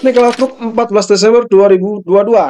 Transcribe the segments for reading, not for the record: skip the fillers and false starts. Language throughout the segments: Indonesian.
Nikola Truk 14 Desember 2022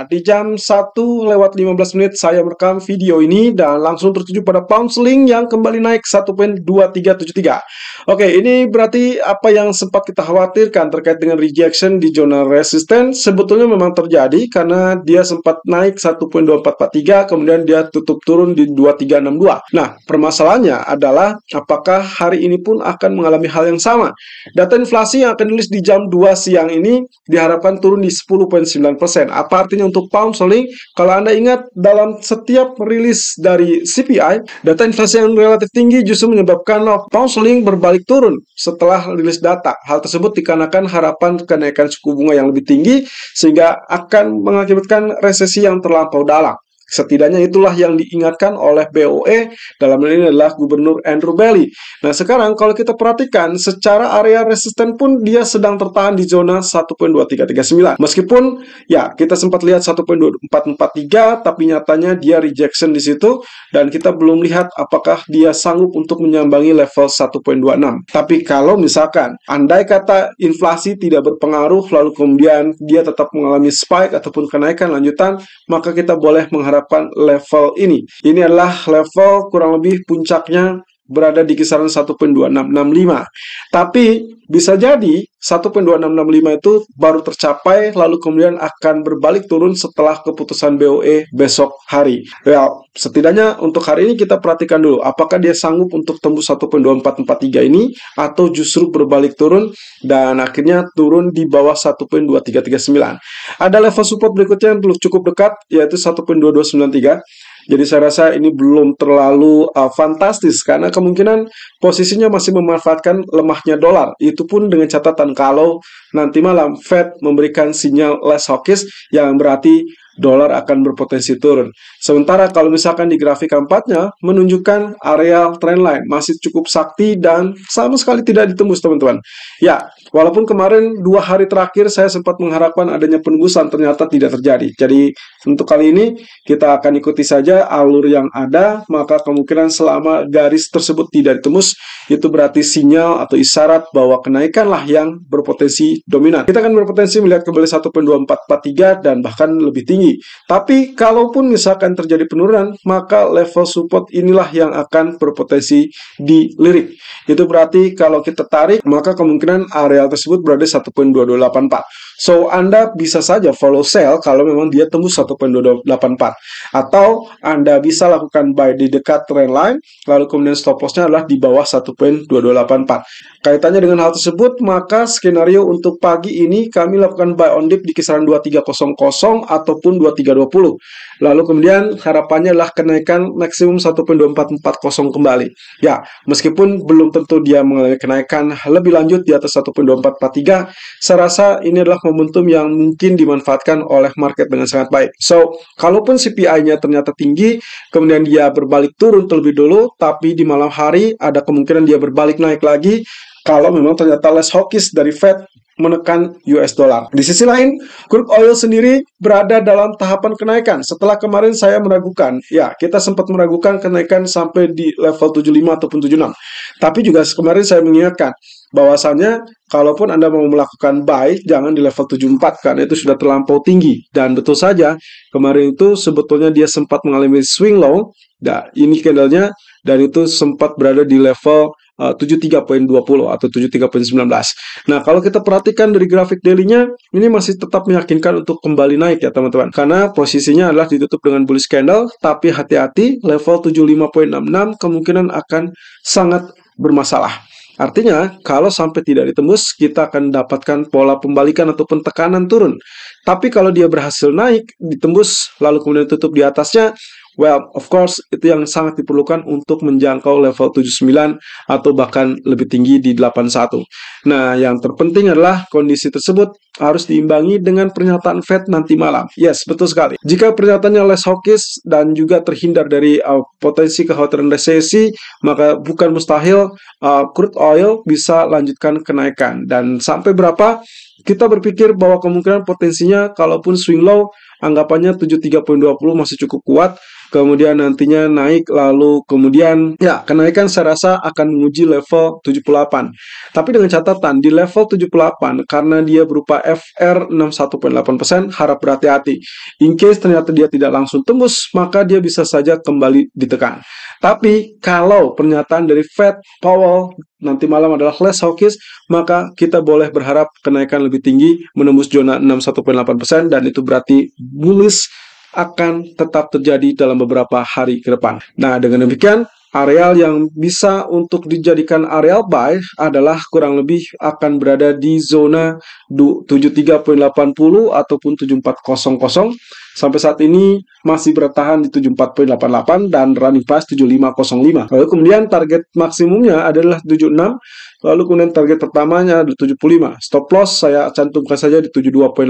di jam 1:15 saya merekam video ini dan langsung tertuju pada pound sterling yang kembali naik 1.2373. Oke, ini berarti apa yang sempat kita khawatirkan terkait dengan rejection di zona resisten sebetulnya memang terjadi karena dia sempat naik 1.2443 kemudian dia tutup turun di 2362. Nah, permasalahannya adalah apakah hari ini pun akan mengalami hal yang sama. Data inflasi yang akan dirilis di jam 2 siang ini diharapkan turun di 10.9%. Apa artinya untuk pound sterling? Kalau Anda ingat, dalam setiap rilis dari CPI, data inflasi yang relatif tinggi justru menyebabkan pound sterling berbalik turun setelah rilis data. Hal tersebut dikarenakan harapan kenaikan suku bunga yang lebih tinggi sehingga akan mengakibatkan resesi yang terlampau dalam. Setidaknya itulah yang diingatkan oleh BOE, dalam hal ini adalah Gubernur Andrew Bailey. Nah, sekarang kalau kita perhatikan, secara area resisten pun dia sedang tertahan di zona 1.2339. Meskipun ya kita sempat lihat 1.2443, tapi nyatanya dia rejection di situ dan kita belum lihat apakah dia sanggup untuk menyambangi level 1.26. Tapi kalau misalkan andai kata inflasi tidak berpengaruh lalu kemudian dia tetap mengalami spike ataupun kenaikan lanjutan, maka kita boleh mengharapkan level ini. Ini adalah level kurang lebih puncaknya berada di kisaran 1.2665. Tapi bisa jadi 1.2665 itu baru tercapai lalu kemudian akan berbalik turun setelah keputusan BOE besok hari. Well, setidaknya untuk hari ini kita perhatikan dulu apakah dia sanggup untuk tembus 1.2443 ini atau justru berbalik turun dan akhirnya turun di bawah 1.2339. Ada level support berikutnya yang cukup dekat yaitu 1.2293. Jadi saya rasa ini belum terlalu fantastis karena kemungkinan posisinya masih memanfaatkan lemahnya dolar. Itu pun dengan catatan kalau nanti malam Fed memberikan sinyal less hawkish yang berarti dolar akan berpotensi turun. Sementara kalau misalkan di grafik keempatnya menunjukkan area trendline masih cukup sakti dan sama sekali tidak ditembus teman-teman. Ya, walaupun kemarin 2 hari terakhir saya sempat mengharapkan adanya penembusan ternyata tidak terjadi. Jadi untuk kali ini kita akan ikuti saja alur yang ada, maka kemungkinan selama garis tersebut tidak ditembus itu berarti sinyal atau isyarat bahwa kenaikanlah yang berpotensi dominan. Kita akan berpotensi melihat kembali 1.2443 dan bahkan lebih tinggi. Tapi kalaupun misalkan terjadi penurunan, maka level support inilah yang akan berpotensi dilirik. Itu berarti kalau kita tarik, maka kemungkinan area tersebut berada 1.2284. So, Anda bisa saja follow sell kalau memang dia tembus 1.2284. Atau Anda bisa lakukan buy di dekat trendline, lalu kemudian stop loss-nya adalah di bawah 1.2284. Kaitannya dengan hal tersebut, maka skenario untuk pagi ini kami lakukan buy on dip di kisaran 2300 ataupun 2320. Lalu kemudian harapannya adalah kenaikan maksimum 1.2440 kembali. Ya, meskipun belum tentu dia mengalami kenaikan lebih lanjut di atas 1.2443, saya rasa ini adalah momentum yang mungkin dimanfaatkan oleh market dengan sangat baik. So, kalaupun CPI-nya ternyata tinggi, kemudian dia berbalik turun terlebih dulu, tapi di malam hari ada kemungkinan dia berbalik naik lagi, kalau memang ternyata less hawkish dari Fed menekan US dollar. Di sisi lain, crude oil sendiri berada dalam tahapan kenaikan. Setelah kemarin saya meragukan, ya kita sempat meragukan kenaikan sampai di level 75 ataupun 76. Tapi juga kemarin saya mengingatkan bahwasannya kalaupun Anda mau melakukan buy, jangan di level 74 karena itu sudah terlampau tinggi. Dan betul saja, kemarin itu sebetulnya dia sempat mengalami swing low. Nah, ini candlenya dan itu sempat berada di level 73.20 atau 73.19. Nah, kalau kita perhatikan dari grafik daily-nya, ini masih tetap meyakinkan untuk kembali naik ya teman-teman. Karena posisinya adalah ditutup dengan bullish candle, tapi hati-hati level 75.66 kemungkinan akan sangat bermasalah. Artinya, kalau sampai tidak ditembus, kita akan mendapatkan pola pembalikan ataupun tekanan turun. Tapi kalau dia berhasil naik, ditembus, lalu kemudian tutup di atasnya, well, of course, itu yang sangat diperlukan untuk menjangkau level 79 atau bahkan lebih tinggi di 81. Nah, yang terpenting adalah kondisi tersebut harus diimbangi dengan pernyataan Fed nanti malam. Yes, betul sekali. Jika pernyataannya less hawkish dan juga terhindar dari potensi kekhawatiran resesi, maka bukan mustahil crude oil bisa lanjutkan kenaikan. Dan sampai berapa? Kita berpikir bahwa kemungkinan potensinya kalaupun swing low, anggapannya 73.20 masih cukup kuat. kemudian nantinya naik, lalu kemudian ya kenaikan saya rasa akan menguji level 78. Tapi dengan catatan di level 78 karena dia berupa FR 61,8%, harap berhati-hati. In case ternyata dia tidak langsung tembus, maka dia bisa saja kembali ditekan. Tapi kalau pernyataan dari Fed Powell nanti malam adalah less hawkish, maka kita boleh berharap kenaikan lebih tinggi menembus zona 61,8% dan itu berarti bullish akan tetap terjadi dalam beberapa hari ke depan. Nah, dengan demikian, areal yang bisa untuk dijadikan areal buy adalah kurang lebih akan berada di zona 73.80 ataupun 7400. Sampai saat ini masih bertahan di 74.88 dan running price 7505. Lalu kemudian target maksimumnya adalah 76. Lalu kemudian target pertamanya adalah 75. Stop loss saya cantumkan saja di 72.80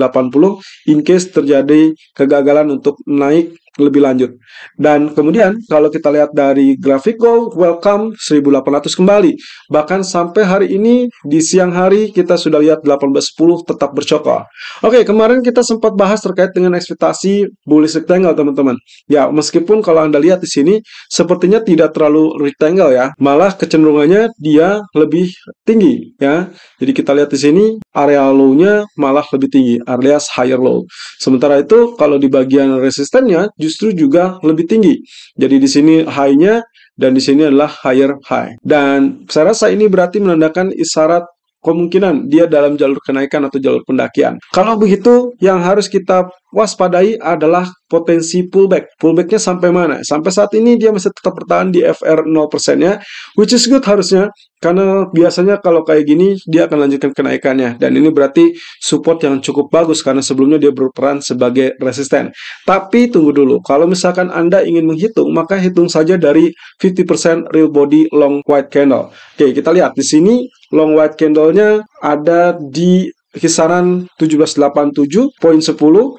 in case terjadi kegagalan untuk naik lebih lanjut. Dan kemudian kalau kita lihat dari grafik gold, welcome 1800 kembali. Bahkan sampai hari ini di siang hari kita sudah lihat 1810 tetap bercokol. Oke, kemarin kita sempat bahas terkait dengan ekspektasi bullish rectangle teman-teman. Ya, meskipun kalau Anda lihat di sini sepertinya tidak terlalu rectangle ya, malah kecenderungannya dia lebih tinggi ya. Jadi kita lihat di sini area low-nya malah lebih tinggi, alias higher low. Sementara itu kalau di bagian resistennya justru juga lebih tinggi. Jadi di sini high-nya dan di sini adalah higher high. Dan saya rasa ini berarti menandakan isyarat kemungkinan dia dalam jalur kenaikan atau jalur pendakian. Kalau begitu, yang harus kita waspadai adalah potensi pullback. Pullbacknya sampai mana? Sampai saat ini dia masih tetap bertahan di FR 0%-nya, which is good harusnya, karena biasanya kalau kayak gini, dia akan lanjutkan kenaikannya. Dan ini berarti support yang cukup bagus, karena sebelumnya dia berperan sebagai resisten. Tapi tunggu dulu, kalau misalkan Anda ingin menghitung, maka hitung saja dari 50% real body long white candle. Oke, kita lihat di sini, long white candle-nya ada di kisaran 1787.10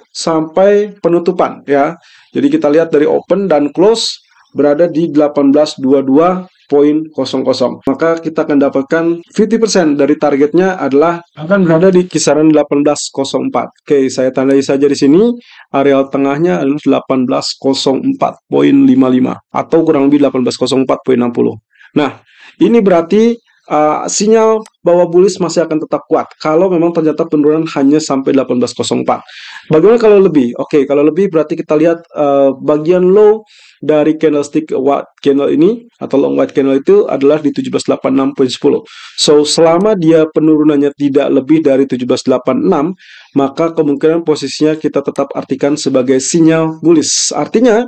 sampai penutupan ya. Jadi kita lihat dari open dan close berada di 1822.00. Maka kita akan dapatkan 50% dari targetnya adalah akan berada di kisaran 1804. Oke, saya tandai saja di sini areal tengahnya adalah 1804.55 atau kurang lebih 1804.60. Nah, ini berarti sinyal bahwa bullish masih akan tetap kuat kalau memang ternyata penurunan hanya sampai 1804. Bagaimana kalau lebih? Oke, kalau lebih berarti kita lihat bagian low dari candlestick white candle ini atau long white candle itu adalah di 1786.10. So, selama dia penurunannya tidak lebih dari 1786, maka kemungkinan posisinya kita tetap artikan sebagai sinyal bullish. Artinya,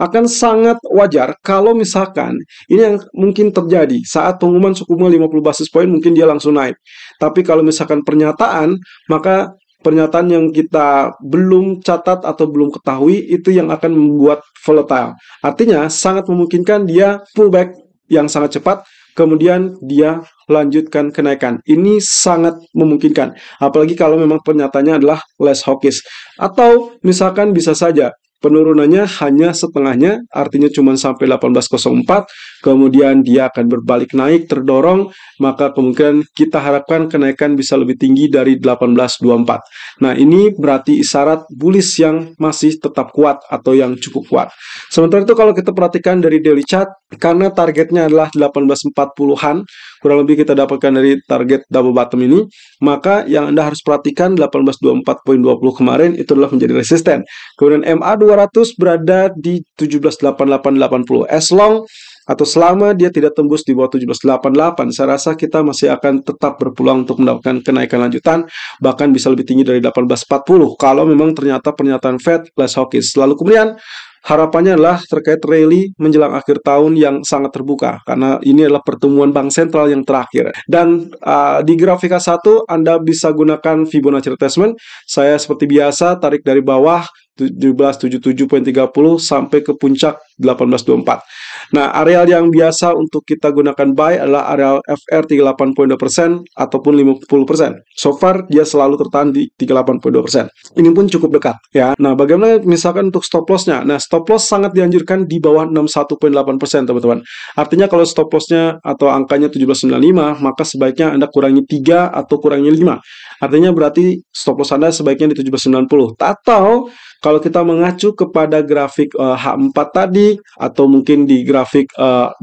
akan sangat wajar kalau misalkan ini yang mungkin terjadi saat pengumuman suku bunga 50 basis point mungkin dia langsung naik. Tapi kalau misalkan pernyataan, maka pernyataan yang kita belum catat atau belum ketahui itu yang akan membuat volatile. Artinya sangat memungkinkan dia pullback yang sangat cepat, kemudian dia lanjutkan kenaikan. Ini sangat memungkinkan. Apalagi kalau memang pernyataannya adalah less hawkish. Atau misalkan bisa saja penurunannya hanya setengahnya, artinya cuma sampai 1804, kemudian dia akan berbalik naik, terdorong, maka kemungkinan kita harapkan kenaikan bisa lebih tinggi dari 1824. Nah, ini berarti isyarat bullish yang masih tetap kuat atau yang cukup kuat. Sementara itu kalau kita perhatikan dari daily chart, karena targetnya adalah 1840-an, kurang lebih kita dapatkan dari target double bottom ini, maka yang Anda harus perhatikan 1824.20 kemarin itu adalah menjadi resisten. Kemudian MA 200 berada di 1788.80. As long atau selama dia tidak tembus di bawah 1788, saya rasa kita masih akan tetap berpeluang untuk mendapatkan kenaikan lanjutan, bahkan bisa lebih tinggi dari 1840 kalau memang ternyata pernyataan Fed less hawkish. Lalu kemudian harapannya adalah terkait rally menjelang akhir tahun yang sangat terbuka, karena ini adalah pertemuan bank sentral yang terakhir. Dan di grafika 1 Anda bisa gunakan Fibonacci retracement. Saya seperti biasa tarik dari bawah 1777.30 sampai ke puncak 1824. Nah, areal yang biasa untuk kita gunakan buy adalah areal FR 38.2% ataupun 50%. So far dia selalu tertahan di 38.2%. Ini pun cukup dekat ya. Nah, bagaimana misalkan untuk stop loss-nya? Nah, stop loss sangat dianjurkan di bawah 61.8%, teman-teman. Artinya kalau stop loss-nya atau angkanya 1795, maka sebaiknya Anda kurangi 3 atau kurangi 5. Artinya berarti stop loss Anda sebaiknya di 1790. Atau kalau kita mengacu kepada grafik H4 tadi atau mungkin di grafik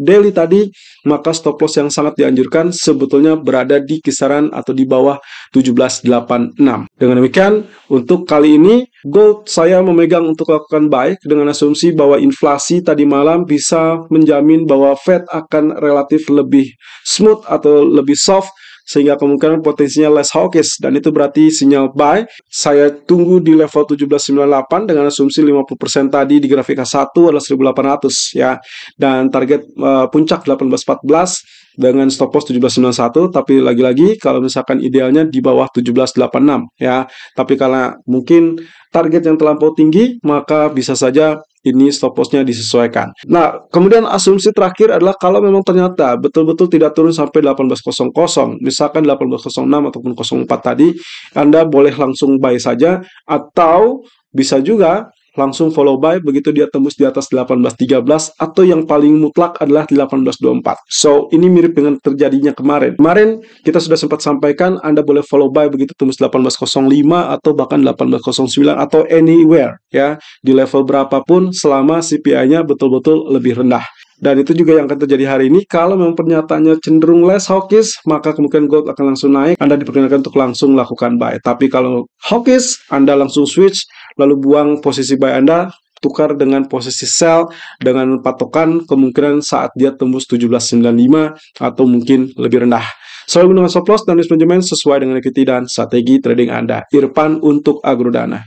daily tadi, maka stop loss yang sangat dianjurkan sebetulnya berada di kisaran atau di bawah 1786. Dengan demikian, untuk kali ini gold saya memegang untuk lakukan buy dengan asumsi bahwa inflasi tadi malam bisa menjamin bahwa Fed akan relatif lebih smooth atau lebih soft, sehingga kemungkinan potensinya less hawkish, dan itu berarti sinyal buy. Saya tunggu di level 1798 dengan asumsi 50% tadi di grafik H1 adalah 1800 ya, dan target puncak 1814 dengan stop loss 1791, tapi lagi-lagi kalau misalkan idealnya di bawah 1786 ya, tapi karena mungkin target yang terlampau tinggi, maka bisa saja ini stop loss-nya disesuaikan. Nah, kemudian asumsi terakhir adalah kalau memang ternyata betul-betul tidak turun sampai 1800, misalkan 1806 ataupun 04 tadi, Anda boleh langsung buy saja, atau bisa juga langsung follow buy begitu dia tembus di atas 1813, atau yang paling mutlak adalah 1824. So, ini mirip dengan terjadinya kemarin. Kemarin kita sudah sempat sampaikan Anda boleh follow buy begitu tembus 1805 atau bahkan 1809 atau anywhere ya, di level berapapun selama CPI-nya betul-betul lebih rendah. Dan itu juga yang akan terjadi hari ini. Kalau memang pernyataannya cenderung less hawkish, maka kemungkinan gold akan langsung naik. Anda diperkenalkan untuk langsung melakukan buy. Tapi kalau hawkish, Anda langsung switch, lalu buang posisi buy Anda, tukar dengan posisi sell dengan patokan kemungkinan saat dia tembus 1795 atau mungkin lebih rendah. Selalu gunakan stop loss dan risk management sesuai dengan equity dan strategi trading Anda. Irfan untuk Agrodana.